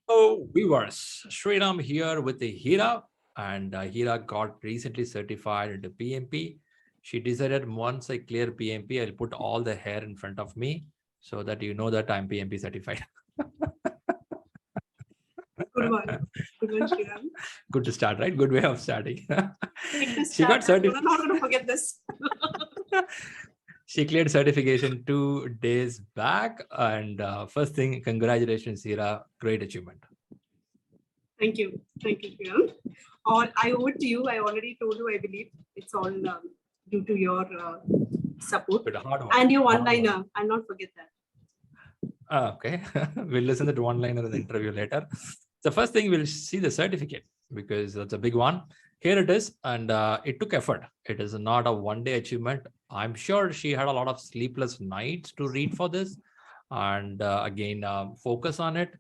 Oh, viewers, ShriRam here with the Heera, and Heera got recently certified into PMP. She decided once I clear PMP, I'll put all the hair in front of me so that you know that I'm PMP certified. Good one. Good one, Shriram. Good to start, right? Good way of starting. Great to She start. got certified. I'm not going to forget this. She cleared certification 2 days back. And first thing, congratulations, Heera. Great achievement. Thank you. Thank you, Shriram. Or I owe it to you. I already told you, I believe it's all due to your support. But hard work. And your one-liner. I'll not forget that. Okay. We'll listen to that one-liner in the interview later. The first thing, we'll see the certificate because that's a big one. Here it is. And it took effort. It is not a one-day achievement. I'm sure she had a lot of sleepless nights to read for this. And again, focus on it.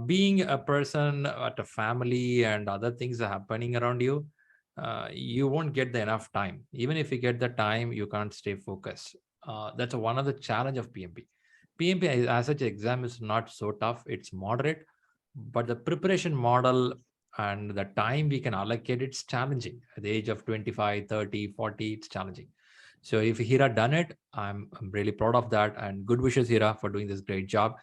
Being a person at a family and other things are happening around you, you won't get the enough time. Even if you get the time, you can't stay focused. That's one of the challenge of PMP. PMP as such exam is not so tough. It's moderate, but the preparation model and the time we can allocate, it's challenging. At the age of 25, 30, 40, it's challenging. So if Heera done it, I'm really proud of that. And good wishes, Heera, for doing this great job.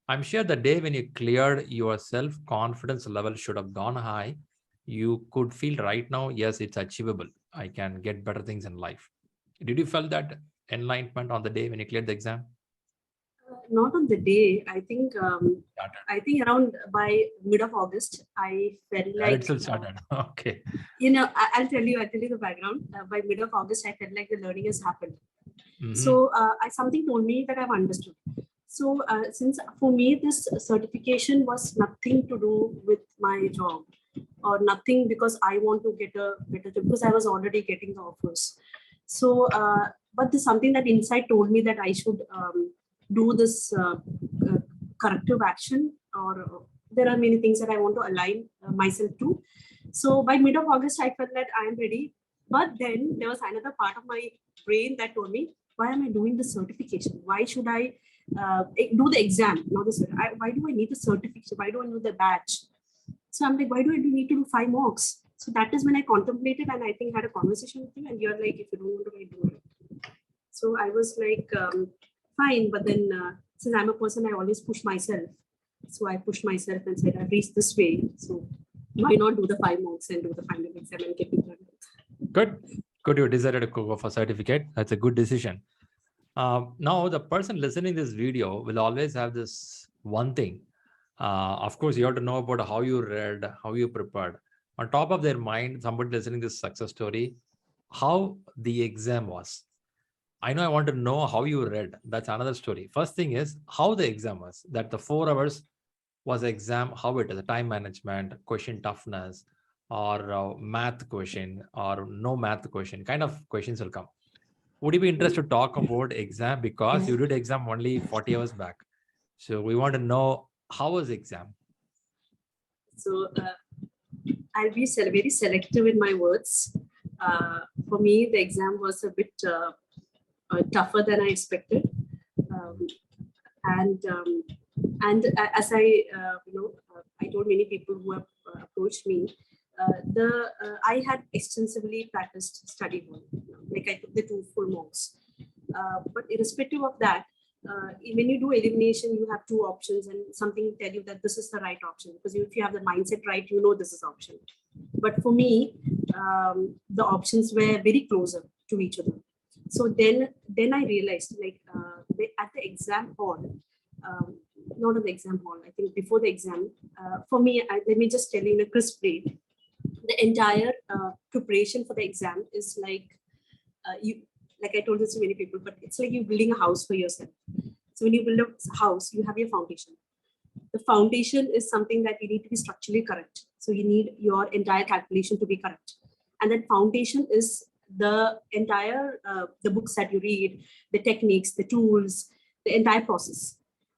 I'm sure the day when you cleared, your self-confidence level should have gone high. You could feel right now, yes, it's achievable. I can get better things in life. Did you feel that enlightenment on the day when you cleared the exam? Not on the day. I think around by mid of August, I felt like It still started. Okay. You know, I'll tell you the background. By mid of August, I felt like the learning has happened. So something told me that I've understood. So since for me, this certification was nothing to do with my job or nothing because I want to get a better job because I was already getting the offers. So, but there's something that inside told me that I should do this corrective action, or there are many things that I want to align myself to. So by mid of August, I felt that I am ready. But then there was another part of my brain that told me, why am I doing the certification? Why should I do the exam? Not the why do I need the certification? Why do I need the badge? So I'm like, why do I need to do 5 mocks? So that is when I contemplated and I think had a conversation with you, and you're like, if you don't want to, I do it. So I was like, fine. But then since I'm a person, I always push myself. So I pushed myself and said, I've reached this way. So why not do the 5 mocks and do the final exam and get it done? Good. Good. You decided to go for certificate. That's a good decision. Now, the person listening to this video will always have this one thing. Of course, you have to know about how you read, how you prepared. On top of their mind, somebody listening to this success story, how the exam was. I know I want to know how you read. That's another story. First thing is how the exam was. That the 4 hours was exam, how it is, the time management, question toughness, or math question, or no math question, kind of questions will come. Would you be interested to talk about exam because you did exam only 40 hours back? So we want to know how was exam? So I'll be very selective in my words. For me, the exam was a bit tougher than I expected, and as I I told many people who have approached me, I had extensively practiced study hall. Like I took the 2 full mocks, but irrespective of that, when you do elimination, you have 2 options, and something tell you that this is the right option because if you have the mindset right, you know this is option. But for me, the options were very closer to each other. So then I realized, like at the exam hall, not at the exam hall, I think before the exam, for me, let me just tell you in a crisp way, the entire preparation for the exam is like like I told this to many people, but it's like you're building a house for yourself. So when you build a house, you have your foundation. The foundation is something that you need to be structurally correct. So you need your entire calculation to be correct. And that foundation is the entire, the books that you read, the techniques, the tools, the entire process.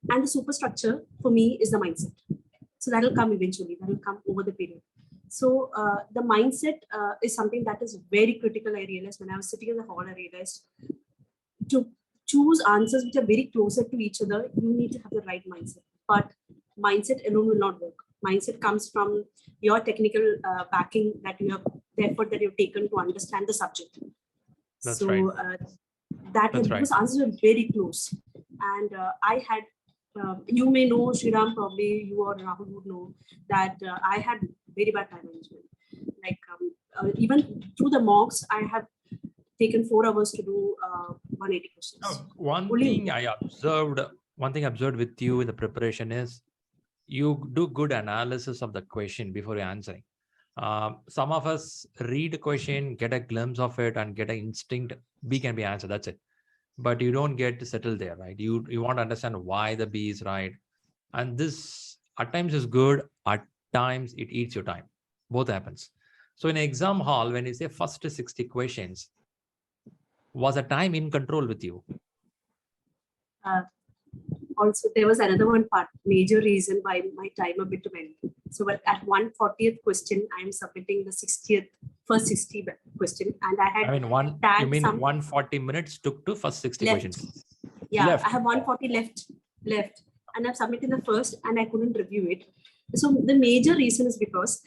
And the superstructure for me is the mindset. So that will come eventually, that will come over the period. So the mindset is something that is very critical. I realized when I was sitting in the hall, I realized to choose answers which are very closer to each other, you need to have the right mindset. But mindset alone will not work. Mindset comes from your technical backing, that you have, the effort that you've taken to understand the subject. That's so right. That That's because right. answers are very close. And I had, you may know, Shriram, probably you or Rahul would know that I had very bad time management. Like even through the mocks, I have taken 4 hours to do 180 questions. One Only thing I observed with you in the preparation is you do good analysis of the question before you're answering. Some of us read a question, get a glimpse of it, and get an instinct B can be answered. That's it. But you don't get to settle there, right? You want to understand why the B is right. And this at times is good, at times it eats your time. Both happens. So in exam hall, when you say first 60 questions, was the time in control with you? Also, there was another one part, major reason why my timer bit went. So at 140th question, I am submitting the 60th, first 60 question. And I had, I mean, you mean 140 minutes took to first 60 left. questions? Yeah, left. I have 140 left. And I'm submitting the first and I couldn't review it. So the major reason is because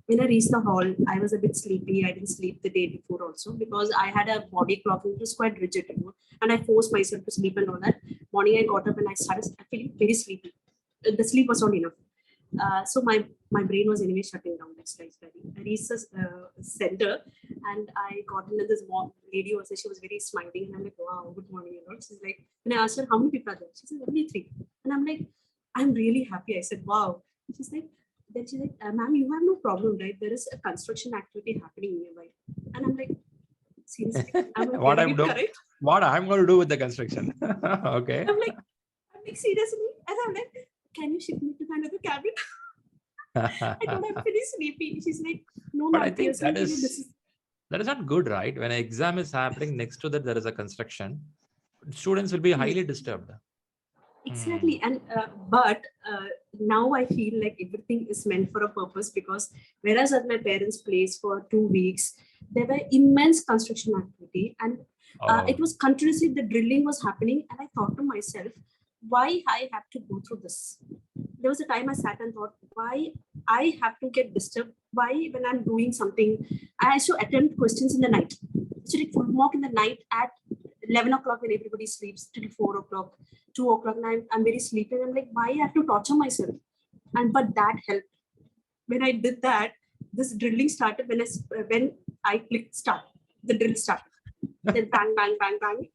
when I reached the hall, I was a bit sleepy. I didn't sleep the day before also because I had a body clock which was quite rigid, and I forced myself to sleep and all that. Morning I got up and I started feeling very sleepy. The sleep was not enough. So my brain was anyway shutting down. I reached the center and I got in, and this lady was, she was very smiling, and I'm like, wow, good morning. She's like, when I asked her how many people are there, she said only 3. And I'm like, I'm really happy. I said, wow. And she's like, ma'am, you have no problem, right? There is a construction activity happening nearby. And I'm like, seriously, what I'm going to do with the construction. Okay. I'm like, seriously? And I'm like, can you ship me to another cabin? I told her I'm very sleepy. She's like, no, but ma'am, I think that is not good, right? When an exam is happening, next to that there is a construction, students will be highly disturbed. Exactly. And but now I feel like everything is meant for a purpose, because whereas at my parents' place for 2 weeks, there were immense construction activity, and it was continuously, the drilling was happening, and I thought to myself, why I have to go through this? There was a time I sat and thought, why I have to get disturbed? Why, when I'm doing something, I have to attempt questions in the night. So take full mock in the night at 11 o'clock when everybody sleeps till 4 o'clock, 2 o'clock, and I'm very sleepy. And I'm like, why I have to torture myself? But that helped. When I did that, this drilling started. When I clicked start, the drill started. Then bang, bang, bang, bang.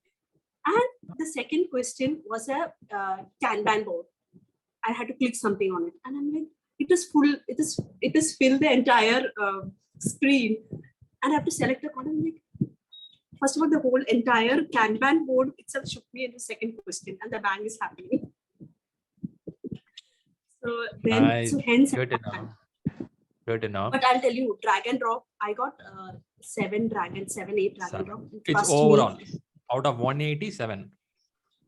And the second question was a Kanban board. I had to click something on it, and I'm like, it is full. It is filled the entire screen, and I have to select a column. Like, first of all, the whole entire Kanban board itself shook me into second question, and the bang is happening. So then, hence, good enough. Good enough. But I'll tell you, drag and drop, I got 7, 8 drag and drop. It's overall out of 187.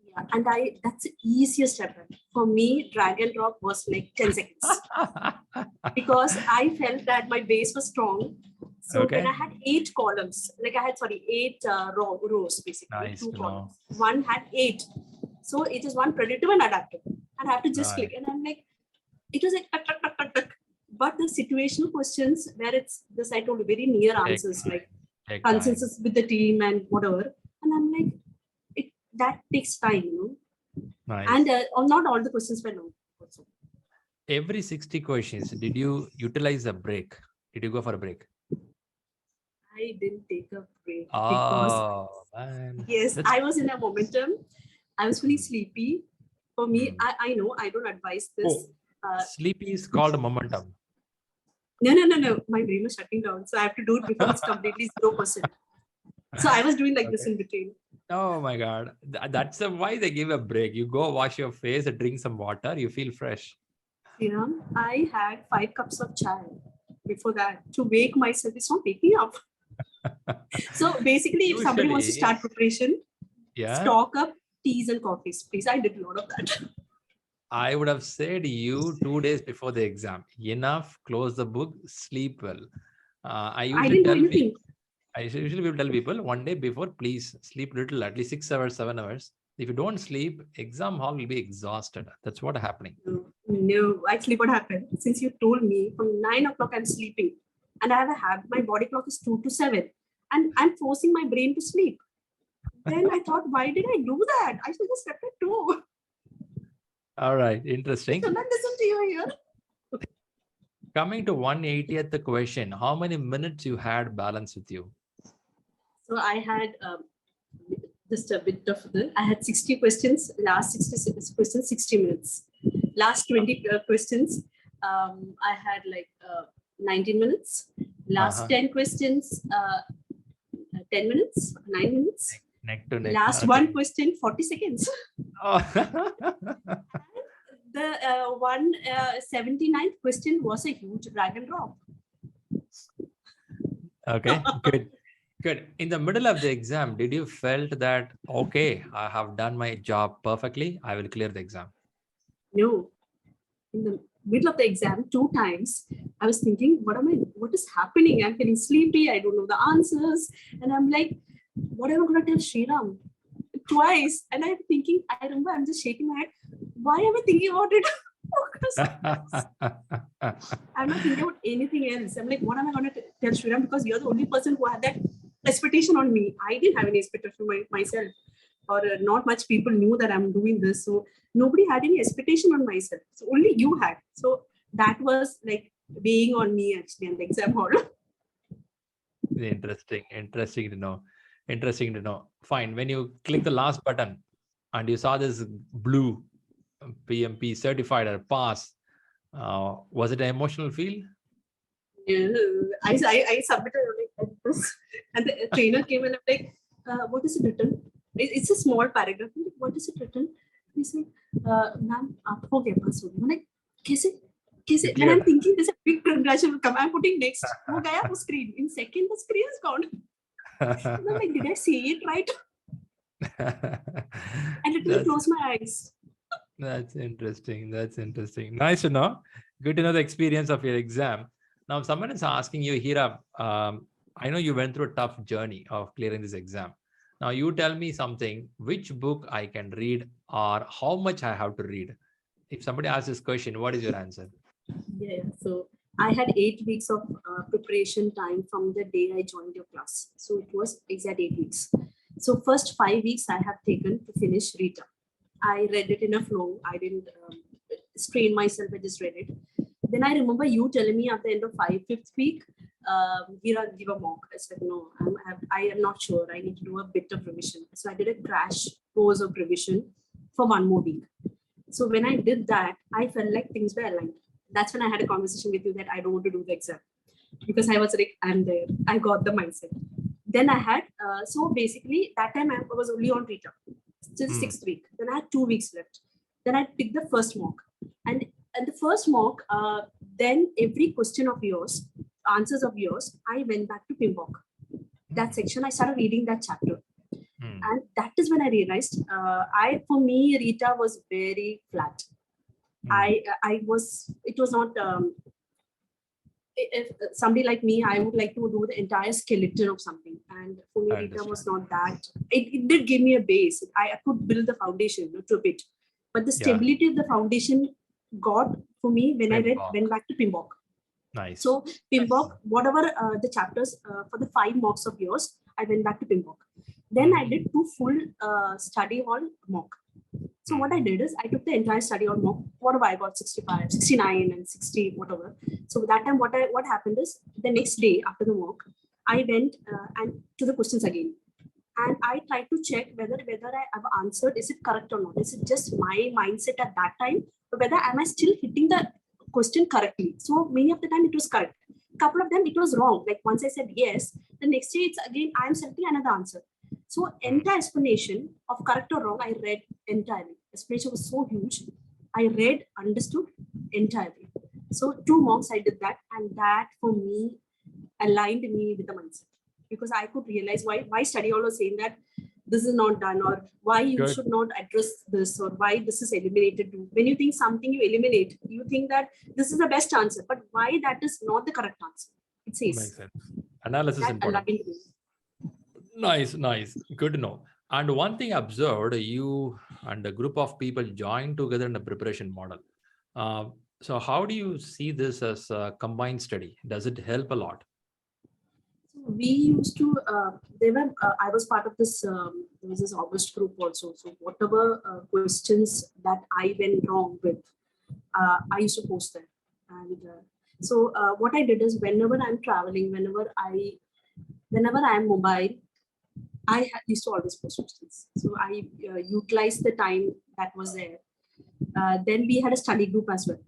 Yeah, and that's the easiest step. For me, drag and drop was like 10 seconds. Because I felt that my base was strong. So when I had 8 columns, like I had, 8 rows, basically. Nice 2 columns. One had 8. So it is one predictive and adaptive. And I have to just click. And I'm like, it was like, tuck, tuck, tuck, tuck, tuck. But the situational questions where it's this, I told you, very near answers, like consensus with the team and whatever. And I'm like, that takes time, Nice. And not all the questions were long. Also. Every 60 questions, did you utilize a break? Did you go for a break? I didn't take a break. Oh, man. Yes, I was in a momentum. I was really sleepy. For me, I know I don't advise this. Sleepy is called momentum. No. My brain was shutting down. So I have to do it before it's completely 0%. So I was doing like this in between. Oh my God. That's why they give a break. You go wash your face, drink some water, you feel fresh. Yeah, I had 5 cups of chai before that to wake myself. It's not waking up. So basically, if somebody wants to start preparation, stock up teas and coffees, please. I did a lot of that. I would have said you 2 days before the exam. Enough, close the book, sleep well. I usually tell people 1 day before, please sleep little, at least 6 hours, 7 hours. If you don't sleep, exam hall will be exhausted. That's what happening. No, actually what happened, since you told me from 9 o'clock I'm sleeping and I have a habit, my body clock is 2 to 7 and I'm forcing my brain to sleep. Then I thought, why did I do that? I should have slept at 2. All right, interesting. So not listen to you here. Coming to 180th question, how many minutes you had balance with you? So I had just a bit of I had 60 questions, last 66 questions, 60 minutes. Last 20 questions, I had like 19 minutes. Last 10 questions, 10 minutes, 9 minutes. Neck to neck. Last one question, 40 seconds. Oh. The 179th question was a huge drag and drop. Okay, good. Good. In the middle of the exam, did you felt that, okay, I have done my job perfectly, I will clear the exam? No. In the middle of the exam, 2 times, I was thinking, what is happening? I'm feeling sleepy. I don't know the answers. And I'm like, what am I going to tell Shriram? Twice. And I'm thinking, I remember I'm just shaking my head. Why am I thinking about it? I'm not thinking about anything else. I'm like, what am I going to tell Shriram? Because you're the only person who had that expectation on me. I didn't have any expectation myself, or not much people knew that I'm doing this. So nobody had any expectation on myself. So only you had. So that was like weighing on me actually in the exam hall. Interesting to know. Interesting to know. Fine. When you click the last button and you saw this blue PMP certified or pass, was it an emotional feel? Yeah, I submitted like this, and the trainer came and I'm like, what is it written? It's a small paragraph. I'm like, what is it written? He said, ma'am, aap ho gaya pass ho gaya. I'm like, kaise? When I'm thinking there's a big congratulations will come, I'm putting next. Ho gaya wo screen. In second, the screen is gone. I'm like, did I say it right? I literally close my eyes. That's interesting. That's interesting. Nice to know. Good to know the experience of your exam. Now, someone is asking you, Heera, I know you went through a tough journey of clearing this exam. Now, you tell me something, which book I can read or how much I have to read? If somebody asks this question, what is your answer? Yeah, so I had 8 weeks of preparation time from the day I joined your class. So it was exact 8 weeks. So first 5 weeks I have taken to finish Rita. I read it in a flow. I didn't strain myself. I just read it. Then I remember you telling me at the end of 5th week, Heera, give a mock. I said, no, I am not sure. I need to do a bit of revision. So I did a crash course of revision for 1 more week. So when I did that, I felt like things were aligned. That's when I had a conversation with you that I don't want to do the exam because I was like, I'm there. I got the mindset. Then I had, so basically that time I was only on Rita, still 6th week. Then I had 2 weeks left. Then I picked the first mock. And the first mock, then every question of yours, answers of yours, I went back to PMBOK. That section, I started reading that chapter. And that is when I realized, for me, Rita was very flat. It was not, if somebody like me, I would like to do the entire skeleton of something. And for me, Rita was not that. It did give me a base. I could build the foundation to a bit. But the stability of the foundation got for me when I went back to PMBOK. Nice. So PMBOK, whatever the chapters for the 5 mocks of yours, I went back to PMBOK. Then I did 2 full study hall mock. So what I did is I took the entire study hall mock. Whatever I got 65, 69 and 60, whatever. So that time what happened is the next day after the mock, I went and to the questions again. And I tried to check whether I have answered, is it correct or not? Is it just my mindset at that time? Or whether am I still hitting the question correctly? So many of the time it was correct. Couple of them it was wrong. Like once I said yes, the next day it's again I'm selecting another answer. So entire explanation of correct or wrong, I read entirely. Explanation was so huge. I read, understood entirely. So 2 mocks I did that, and that for me aligned me with the mindset. Because I could realize why study hall was saying that this is not done, or why you should not address this, or why this is eliminated. When you think something you eliminate, you think that this is the best answer, but why that is not the correct answer. It says. Makes sense. Analysis is important. Nice. Good to know. And one thing observed, you and a group of people joined together in a preparation model. So how do you see this as a combined study? Does it help a lot? So we used to, I was part of this, there was this August group also. So whatever questions that I went wrong with, I used to post them. And what I did is whenever I'm traveling, whenever I'm mobile, used to always post questions. So I utilized the time that was there. Then we had a study group as well.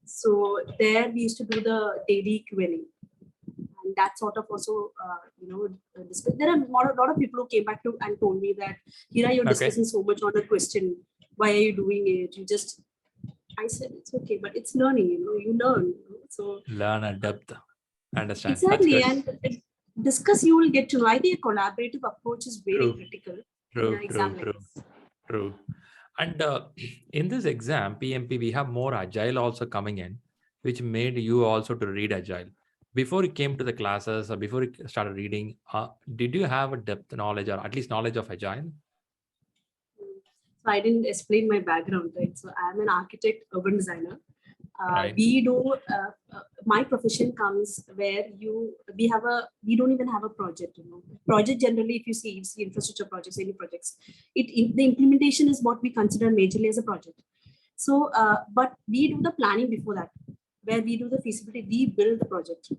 So there we used to do the daily Q&A. And that sort of also, there are a lot of people who came back to and told me that, Heera, you're discussing so much on a question. Why are you doing it? I said, it's okay, but it's learning, you learn. So learn at depth. Understand. Exactly. And discuss, you will get to know. I think a collaborative approach is very critical. True. And in this exam, PMP, we have more Agile also coming in, which made you also to read Agile. Before you came to the classes or before you started reading, did you have a depth knowledge or at least knowledge of Agile? So I didn't explain my background, right? So I'm an architect, urban designer. Right. We do, my profession comes where we don't even have a project, Project generally, if you see infrastructure projects, any projects, the implementation is what we consider majorly as a project. So, but we do the planning before that, where we do the feasibility, we build the project.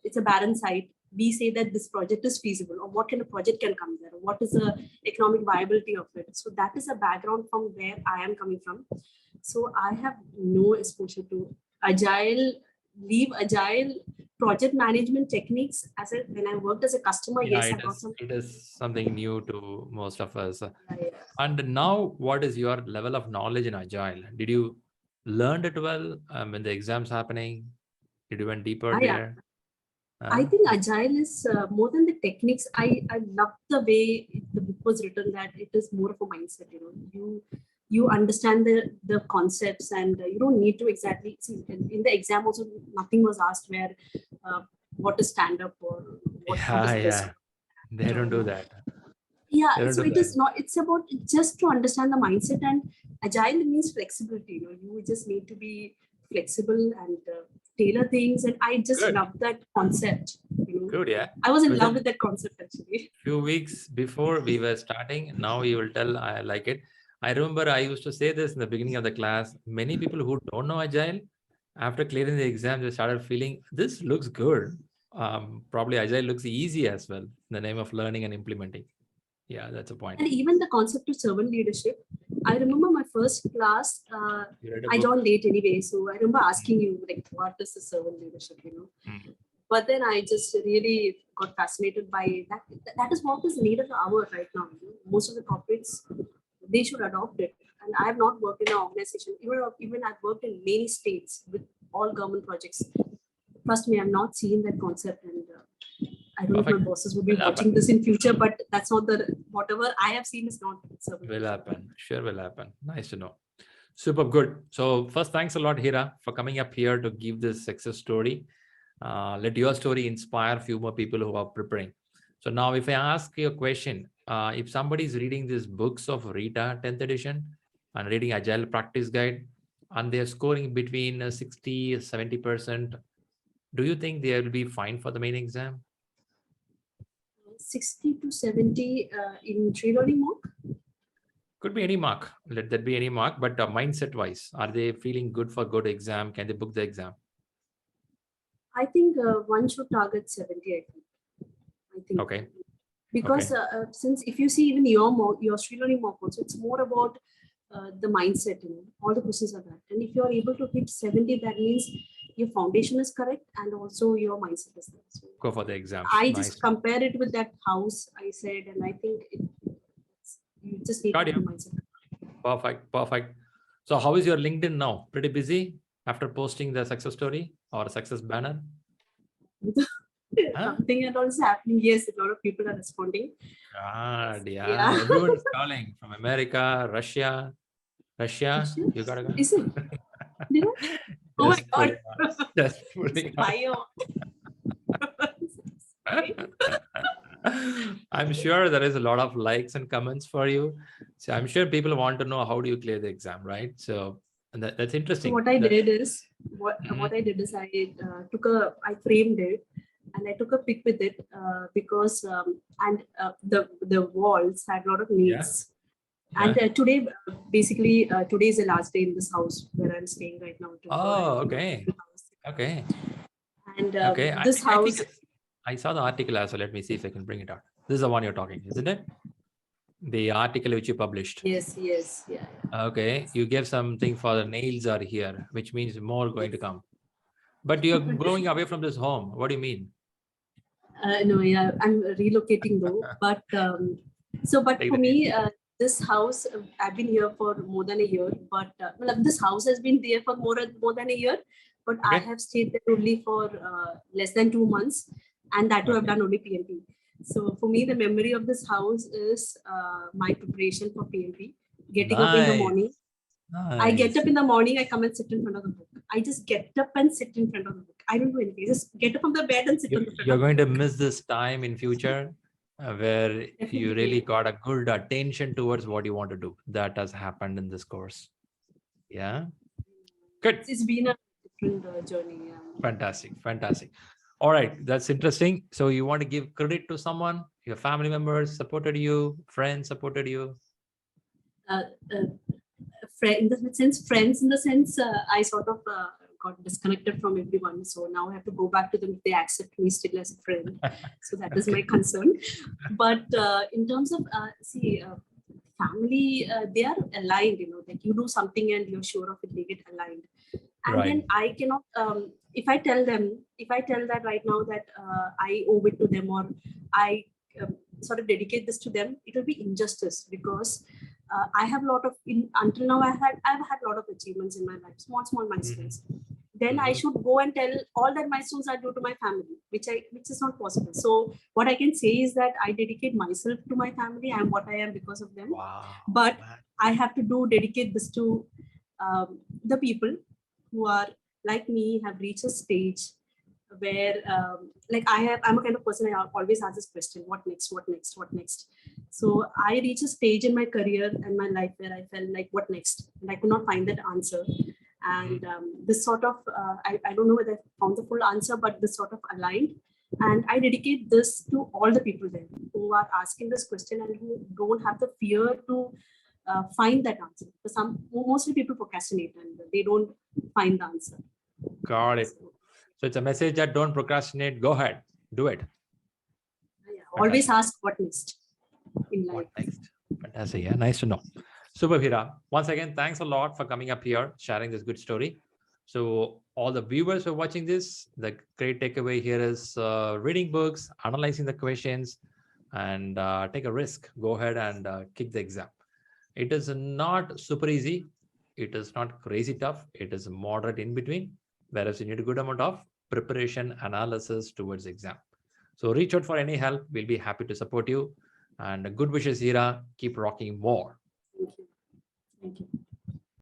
It's a barren site. We say that this project is feasible, or what kind of project can come there, what is the economic viability of it. So that is a background from where I am coming from. So I have no exposure to Agile, project management techniques. When I worked as a customer, yes, it is something new to most of us. And now, what is your level of knowledge in Agile? Did you learn it well when the exams happening? Did you went deeper there? I think Agile is more than the techniques. I love the way the book was written, that it is more of a mindset. You understand the concepts, and you don't need to exactly see in the exam also. Nothing was asked where what is stand up or what is this. They don't do that. So it is not. It's about just to understand the mindset, and Agile means flexibility. You just need to be flexible and tailor things, and I just love that concept. Good, yeah. I was in love with that concept actually. Few weeks before we were starting, now you will tell I like it. I remember I used to say this in the beginning of the class. Many people who don't know Agile, after clearing the exam, they started feeling this looks good. Probably Agile looks easy as well. In the name of learning and implementing. Yeah, that's a point. And even the concept of servant leadership. I remember my first class, I joined late anyway. So I remember asking you, like, what is the servant leadership, But then I just really got fascinated by that. That is what is needed for our right now. Most of the corporates, they should adopt it. And I have not worked in an organization, even I've worked in many states with all government projects. Trust me, I'm not seeing that concept. And I don't know if my bosses will be watching this in future, but that's not whatever I have seen is not. Will happen. Sure will happen. Nice to know. Super good. So first, thanks a lot, Heera, for coming up here to give this success story. Let your story inspire a few more people who are preparing. So now if I ask you a question, if somebody is reading these books of Rita 10th edition and reading Agile Practice Guide, and they're scoring between 60, 70%, do you think they will be fine for the main exam? 60 to 70 in ShriLearning mark? Could be any mark. Let that be any mark, but mindset wise, are they feeling good for good exam? Can they book the exam? I think one should target 70, I think. Okay. Because since if you see even your ShriLearning mock also, it's more about the mindset, all the questions are that. And if you're able to hit 70, that means your foundation is correct and also your mindset is there. So go for the exam. I just compare it with that house I said, and I think you just need to have mindset. Perfect. So how is your LinkedIn now? Pretty busy after posting the success story or success banner? Something and all is happening. Yes, a lot of people are responding. Yeah. Everyone is calling from America, Russia. You gotta go. Is it? Did I? Oh my God. Just putting I'm sure there is a lot of likes and comments for you. So I'm sure people want to know how do you clear the exam, right? So And that's So interesting. what I did is I framed it and I took a pic with it because the walls had a lot of needs. Yeah. And today, today is the last day in this house where I'm staying right now. Oh, okay. Okay. And Okay. this I house. think I saw the article as well. Let me see if I can bring it out. This is the one you're talking, isn't it? The article which you published. Yes. Yeah. Okay. You gave something for the nails are here, which means more going to come. But you're going away from this home. What do you mean? No, yeah, I'm relocating though. But for me, this house, I've been here for more than a year. But well, this house has been there for more than a year. But Okay. I have stayed there only for less than 2 months, and that too I've done only PMP. So for me, the memory of this house is my preparation for PMP. Getting up in the morning. Nice. I get up in the morning, I come and sit in front of the book. I just get up and sit in front of the book. I don't do anything. I just get up from the bed and sit on the front. You're going to miss this time in future where you really got a good attention towards what you want to do. That has happened in this course. Yeah. Good. It's been a different journey. Yeah. Fantastic. All right. That's interesting. So you want to give credit to someone? Your family members supported you? Friends supported you? Friends in the sense, I sort of got disconnected from everyone. So now I have to go back to them if they accept me still as a friend. So that is my concern. But in terms of, family, they are aligned, like you do something and you're sure of it, they get aligned. And then I cannot, if I tell that right now that I owe it to them or I sort of dedicate this to them, it will be injustice because I have a lot of, until now I've had a lot of achievements in my life, small milestones. Then I should go and tell all that milestones are due to my family, which is not possible. So what I can say is that I dedicate myself to my family. I am what I am because of them. Wow. But I have to dedicate this to the people who are like me, have reached a stage where I'm a kind of person, I always ask this question, what next? So I reached a stage in my career and my life where I felt like, what next? And I could not find that answer. And this sort of, I don't know whether I found the full answer, but this sort of aligned. And I dedicate this to all the people there who are asking this question and who don't have the fear to find that answer. Because mostly people procrastinate and they don't find the answer. Got it. So it's a message that don't procrastinate. Go ahead, do it. Yeah, always ask what next in life. What next? Fantastic. Yeah, nice to know. Super, Heera. Once again, thanks a lot for coming up here, sharing this good story. So all the viewers who are watching this, the great takeaway here is reading books, analyzing the questions, and take a risk. Go ahead and kick the exam. It is not super easy. It is not crazy tough. It is moderate in between, whereas you need a good amount of preparation analysis towards exam. So reach out for any help. We'll be happy to support you. And good wishes, Heera. Keep rocking more. Thank you.